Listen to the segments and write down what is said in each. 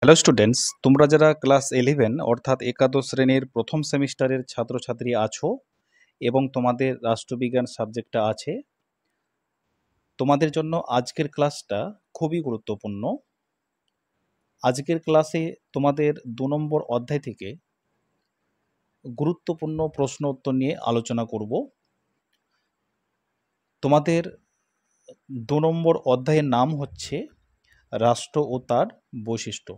Hello students, তোমরা যারা class 11 অর্থাৎ একাদশ শ্রেণীর প্রথম সেমিস্টারের ছাত্রছাত্রী আছো এবং তোমাদের রাষ্ট্রবিজ্ঞান সাবজেক্টটা আছে, তোমাদের জন্য আজকের ক্লাসটা খুবই গুরুত্বপূর্ণ। আজকের ক্লাসে তোমাদের 2 নম্বর অধ্যায় থেকে গুরুত্বপূর্ণ প্রশ্ন উত্তর নিয়ে আলোচনা করব। তোমাদের 2 নম্বর অধ্যায়ের নাম হচ্ছে রাষ্ট্র ও তার বৈশিষ্ট্য।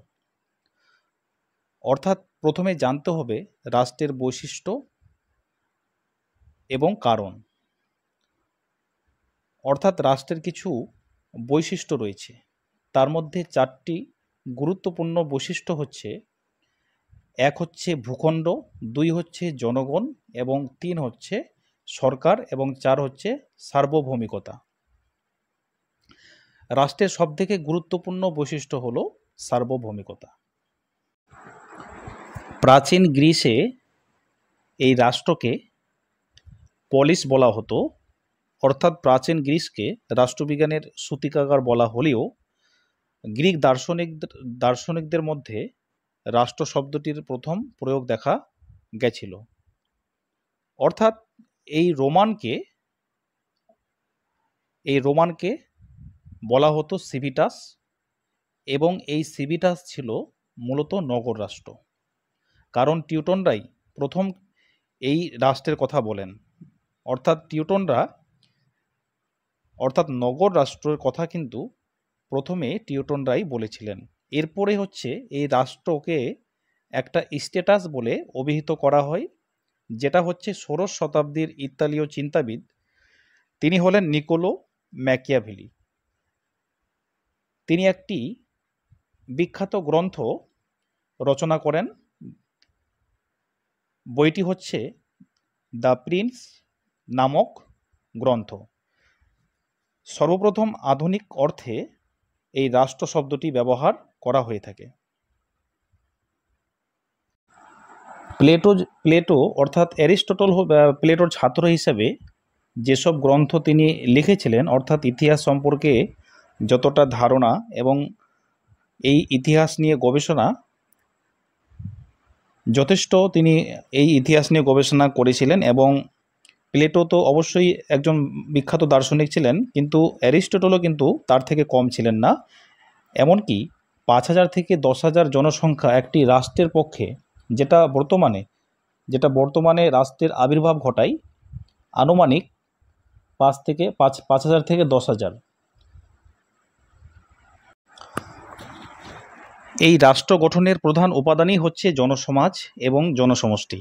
অর্থাৎ প্রথমে জানতে হবে রাষ্ট্রের বৈশিষ্ট্য এবং কারণ। অর্থাৎ রাষ্ট্রের কিছু বৈশিষ্ট্য রয়েছে, তার মধ্যে 4টি গুরুত্বপূর্ণ বৈশিষ্ট্য হচ্ছে, 1 হচ্ছে ভূখণ্ড, 2 হচ্ছে জনগণ এবং 3 হচ্ছে সরকার এবং 4 হচ্ছে সার্বভৌমিকতা। রাষ্ট্রের সবথেকে গুরুত্বপূর্ণ বৈশিষ্ট্য হলো সার্বভৌমিকতা। প্রাচীন গ্রিসে এই রাষ্ট্রকে পলিস বলা হতো। অর্থাৎ প্রাচীন গ্রিসকে রাষ্ট্রবিজ্ঞানের সূতিকাগার বলা হলেও গ্রিক দার্শনিকদের মধ্যে রাষ্ট্র শব্দটির প্রথম প্রয়োগ দেখা গেছিল। অর্থাৎ এই রোমানকে বলা হতো সিভিটাস এবং এই সিভিটাস ছিল মূলত নগর রাষ্ট্র। কারণ টিউটনরাই প্রথম এই রাষ্ট্রের কথা বলেন। অর্থাৎ নগর রাষ্ট্রের কথা কিন্তু প্রথমে টিউটনরাই বলেছিলেন। এরপরে হচ্ছে এই রাষ্ট্রকে একটা স্ট্যাটাস বলে অভিহিত করা হয়, যেটা হচ্ছে 16শ শতাব্দীর ইতালীয় চিন্তাবিদ, তিনি হলেন নিকোলো ম্যাকিয়াভেলি। তিনি একটি বিখ্যাত গ্রন্থ রচনা করেন, বইটি হচ্ছে দ্য প্রিন্স নামক গ্রন্থ। সর্বপ্রথম আধুনিক অর্থে এই রাষ্ট্র শব্দটি ব্যবহার করা হয়ে থাকে। প্লেটো অর্থাৎ অ্যারিস্টটল প্লেটোর ছাত্র হিসেবে যেসব গ্রন্থ তিনি লিখেছিলেন, অর্থাৎ ইতিহাস সম্পর্কে যতটা ধারণা এবং এই ইতিহাস নিয়ে গবেষণা, যথেষ্ট তিনি এই ইতিহাস নিয়ে গবেষণা করেছিলেন। এবং প্লেটো তো অবশ্যই একজন বিখ্যাত দার্শনিক ছিলেন, কিন্তু অ্যারিস্টটলও কিন্তু তার থেকে কম ছিলেন না। এমনকি 5000 থেকে 10,000 জনসংখ্যা একটি রাষ্ট্রের পক্ষে, যেটা বর্তমানে রাষ্ট্রের আবির্ভাব ঘটায়, আনুমানিক 5,000 থেকে 10,000। এই রাষ্ট্র গঠনের প্রধান উপাদানই হচ্ছে জনসমাজ এবং জনসমষ্টি।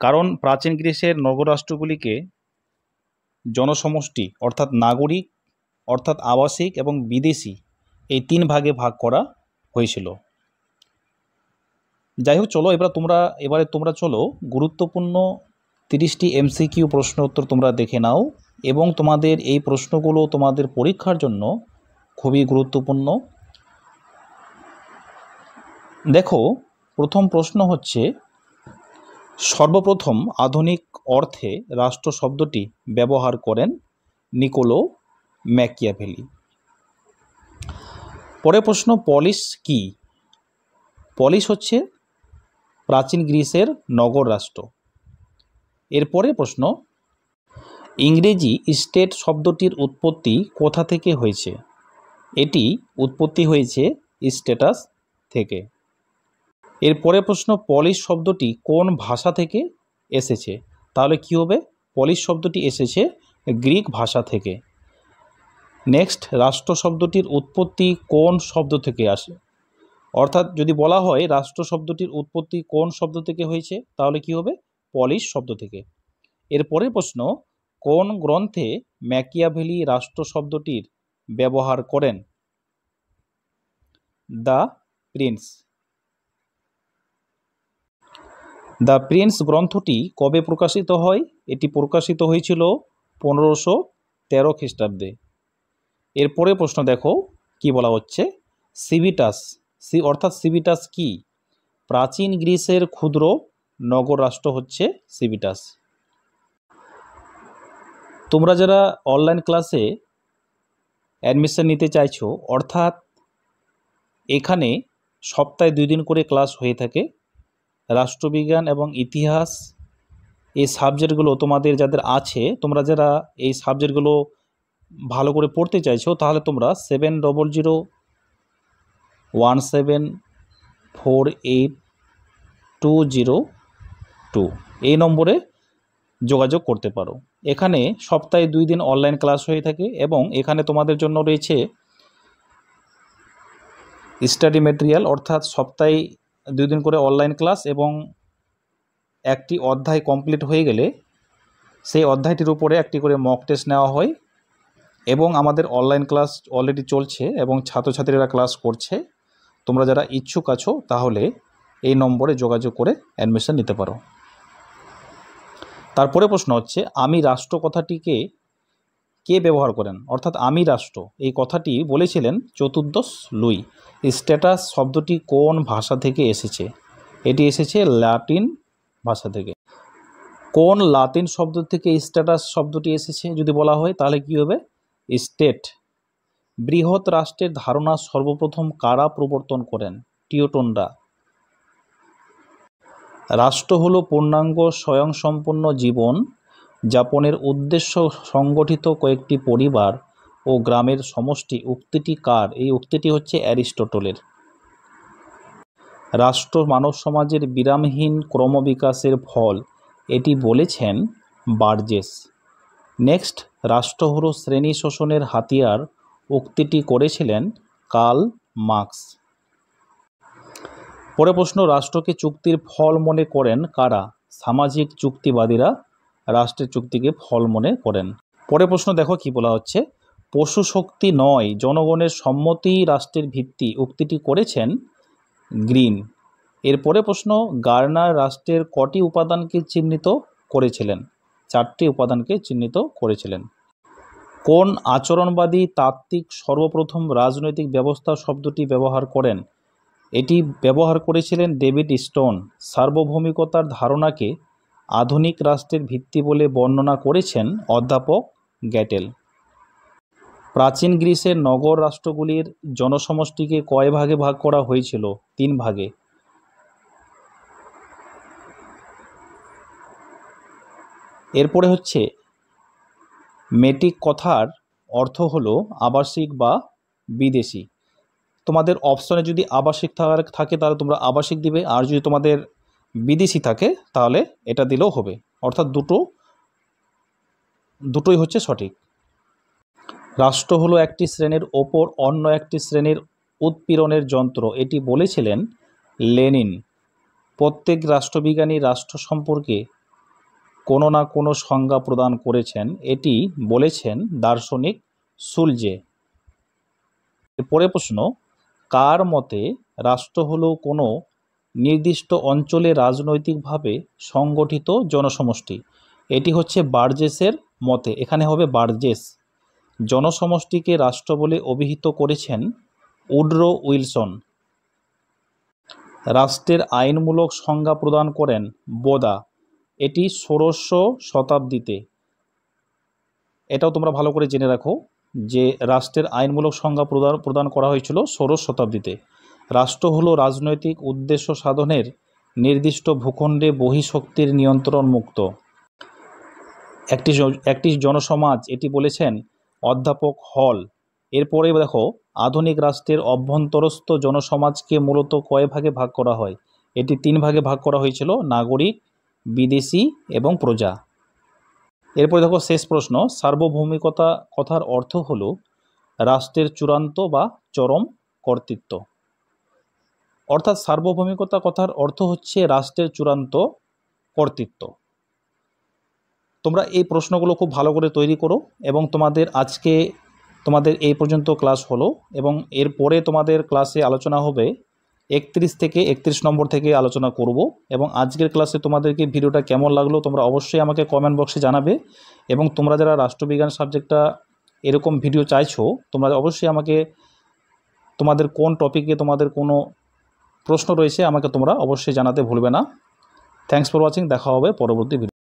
কারণ প্রাচীন গ্রিসের নগররাষ্ট্রগুলিকে জনসমষ্টি অর্থাৎ নাগরিক, অর্থাৎ আবাসিক এবং বিদেশি, এই 3 ভাগে ভাগ করা হয়েছিল। যাই হোক, চলো এবারে তোমরা চলো গুরুত্বপূর্ণ 30টি MCQ প্রশ্ন উত্তর তোমরা দেখে নাও, এবং তোমাদের এই প্রশ্নগুলো তোমাদের পরীক্ষার জন্য খুবই গুরুত্বপূর্ণ। দেখো, প্রথম প্রশ্ন হচ্ছে, সর্বপ্রথম আধুনিক অর্থে রাষ্ট্র শব্দটি ব্যবহার করেন নিকোলো ম্যাকিয়াভেলি। পরের প্রশ্ন, পলিস কি? পলিস হচ্ছে প্রাচীন গ্রিসের নগর রাষ্ট্র। এরপরে প্রশ্ন, ইংরেজি স্টেট শব্দটির উৎপত্তি কোথা থেকে হয়েছে? এটি উৎপত্তি হয়েছে স্ট্যাটাস থেকে। এরপরে প্রশ্ন, পলিশ শব্দটি কোন ভাষা থেকে এসেছে? তাহলে কি হবে? পলিশ শব্দটি এসেছে গ্রিক ভাষা থেকে। নেক্সট, রাষ্ট্র শব্দটির উৎপত্তি কোন শব্দ থেকে আসে? অর্থাৎ যদি বলা হয় রাষ্ট্র শব্দটির উৎপত্তি কোন শব্দ থেকে হয়েছে, তাহলে কি হবে? পলিশ শব্দ থেকে। এরপরের প্রশ্ন, কোন গ্রন্থে ম্যাকিয়াভেলি রাষ্ট্র শব্দটির ব্যবহার করেন? The Prince. দ্য প্রিন্স গ্রন্থটি কবে প্রকাশিত হয়? এটি প্রকাশিত হয়েছিল 1513 খ্রিস্টাব্দে। এরপরে প্রশ্ন দেখো কি বলা হচ্ছে, সিভিটাস অর্থাৎ সিভিটাস কি? প্রাচীন গ্রিসের ক্ষুদ্র নগর রাষ্ট্র হচ্ছে সিভিটাস। তোমরা যারা অনলাইন ক্লাসে অ্যাডমিশন নিতে চাইছো, অর্থাৎ এখানে সপ্তাহে 2 দিন করে ক্লাস হয়ে থাকে। রাষ্ট্রবিজ্ঞান এবং ইতিহাস এই সাবজেক্টগুলো তোমাদের যাদের আছে, তোমরা যারা এই সাবজেক্টগুলো ভালো করে পড়তে চাইছো, তাহলে তোমরা 700017482022 এই নম্বরে যোগাযোগ করতে পারো। এখানে সপ্তাহে 2 দিন অনলাইন ক্লাস হয়ে থাকে এবং এখানে তোমাদের জন্য রয়েছে স্টাডি মেটেরিয়াল, অর্থাৎ সপ্তাহে 2 দিন করে অনলাইন ক্লাস এবং একটি অধ্যায় কমপ্লিট হয়ে গেলে সেই অধ্যায়টির উপরে একটি করে মক টেস্ট নেওয়া হয় এবং আমাদের অনলাইন ক্লাস অলরেডি চলছে এবং ছাত্রছাত্রীরা ক্লাস করছে। তোমরা যারা ইচ্ছুক আছো তাহলে এই নম্বরে যোগাযোগ করে অ্যাডমিশন নিতে পারো। তারপরে প্রশ্ন হচ্ছে, আমি রাষ্ট্র কথাটিকে কে ব্যবহার করেন? অর্থাৎ আমি রাষ্ট্র এই কথাটি বলেছিলেন চতুর্দশ লুই। স্ট্যাটাস শব্দটি কোন ভাষা থেকে এসেছে? এটি এসেছে লাতিন ভাষা থেকে। কোন লাতিন শব্দ থেকে স্ট্যাটাস শব্দটি এসেছে যদি বলা হয় তাহলে কি হবে? স্টেট। বৃহৎ রাষ্ট্রের ধারণা সর্বপ্রথম কারা প্রবর্তন করেন? টিউটনরা। রাষ্ট্র হলো পূর্ণাঙ্গ স্বয়ংসম্পূর্ণ জীবন যাপনের উদ্দেশ্য সংগঠিত কয়েকটি পরিবার ও গ্রামের সমষ্টি। উক্তিটি কার? এই উক্তিটি হচ্ছে অ্যারিস্টটলের। রাষ্ট্র মানব সমাজের বিরামহীন ক্রমবিকাশের ফল, এটি বলেছেন বার্জেস। নেক্সট, রাষ্ট্র হলো শ্রেণী শোষণের হাতিয়ার, উক্তিটি করেছিলেন কার্ল মার্কস। পরে প্রশ্ন, রাষ্ট্রকে চুক্তির ফল মনে করেন কারা? সামাজিক চুক্তিবাদীরা রাষ্ট্রের চুক্তিকে ফল মনে করেন। পরে প্রশ্ন দেখো কি বলা হচ্ছে, পশু শক্তি নয় জনগণের সম্মতি রাষ্ট্রের ভিত্তি, উক্তিটি করেছেন গ্রিন। এরপরে প্রশ্ন, গার্নার রাষ্ট্রের কটি উপাদানকে চিহ্নিত করেছিলেন? 4টি উপাদানকে চিহ্নিত করেছিলেন। কোন আচরণবাদী তাত্ত্বিক সর্বপ্রথম রাজনৈতিক ব্যবস্থা শব্দটি ব্যবহার করেন? এটি ব্যবহার করেছিলেন ডেভিড স্টোন। সার্বভৌমিকতার ধারণাকে আধুনিক রাষ্ট্রের ভিত্তি বলে বর্ণনা করেছেন অধ্যাপক গ্যাটেল। প্রাচীন গ্রিসের নগর রাষ্ট্রগুলির জনসমষ্টিকে কয় ভাগে ভাগ করা হয়েছিল? 3 ভাগে। এরপরে হচ্ছে, মেটিক কথার অর্থ হলো আবাসিক বা বিদেশি। তোমাদের অপশনে যদি আবাসিক থাকে তাহলে তোমরা আবাসিক দিবে, আর যদি তোমাদের বিদেশি থাকে তাহলে এটা দিলেও হবে, অর্থাৎ দুটোই হচ্ছে সঠিক। রাষ্ট্র হলো একটি শ্রেণীর ওপর অন্য একটি শ্রেণীর উৎপীড়নের যন্ত্র, এটি বলেছিলেন লেনিন। প্রত্যেক রাষ্ট্রবিজ্ঞানী রাষ্ট্র সম্পর্কে কোনো না কোনো সংজ্ঞা প্রদান করেছেন, এটি বলেছেন দার্শনিক সুলজে। এরপরে প্রশ্ন, কার মতে রাষ্ট্র হলো কোনো নির্দিষ্ট অঞ্চলে রাজনৈতিকভাবে সংগঠিত জনসমষ্টি? এটি হচ্ছে বার্জেসের মতে, এখানে হবে বার্জেস। জনসমষ্টিকে রাষ্ট্র বলে অভিহিত করেছেন উডরো উইলসন। রাষ্ট্রের আইনমূলক সংজ্ঞা প্রদান করেন বোদা, এটি 16শো শতাব্দীতে। এটাও তোমরা ভালো করে জেনে রাখো যে রাষ্ট্রের আইনমূলক সংজ্ঞা প্রদান করা হয়েছিল 16 শতাব্দীতে। রাষ্ট্র হলো রাজনৈতিক উদ্দেশ্য সাধনের নির্দিষ্ট ভূখণ্ডে বহিঃশক্তির নিয়ন্ত্রণ মুক্ত একটি জনসমাজ, এটি বলেছেন অধ্যাপক হল। এরপরে দেখো, আধুনিক রাষ্ট্রের অভ্যন্তরস্থ জনসমাজকে মূলত কয় ভাগে ভাগ করা হয়? এটি 3 ভাগে ভাগ করা হয়েছিল, নাগরিক, বিদেশি এবং প্রজা। এরপরে দেখো শেষ প্রশ্ন, সার্বভৌমিকতা কথার অর্থ হলো রাষ্ট্রের চূড়ান্ত বা চরম কর্তৃত্ব। অর্থাৎ সার্বভৌমিকতা কথার অর্থ হচ্ছে রাষ্ট্রের চূড়ান্ত কর্তৃত্ব। তোমরা এই প্রশ্নগুলো খুব ভালো করে তৈরি করো এবং আজকে তোমাদের এই পর্যন্ত ক্লাস হলো এবং এরপরে তোমাদের ক্লাসে আলোচনা হবে 31 থেকে 31 নম্বর থেকে আলোচনা করব। এবং আজকের ক্লাসে তোমাদেরকে ভিডিওটা কেমন লাগলো তোমরা অবশ্যই আমাকে কমেন্ট বক্সে জানাবে। এবং তোমরা যারা রাষ্ট্রবিজ্ঞান সাবজেক্টটা এরকম ভিডিও চাইছো, তোমরা অবশ্যই আমাকে তোমাদের কোন টপিকে তোমাদের কোনো প্রশ্ন রয়েছে আমাকে তোমরা অবশ্যই জানাতে ভুলবে না। থ্যাঙ্কস ফর ওয়াচিং, দেখা হবে পরবর্তী ভিডিও।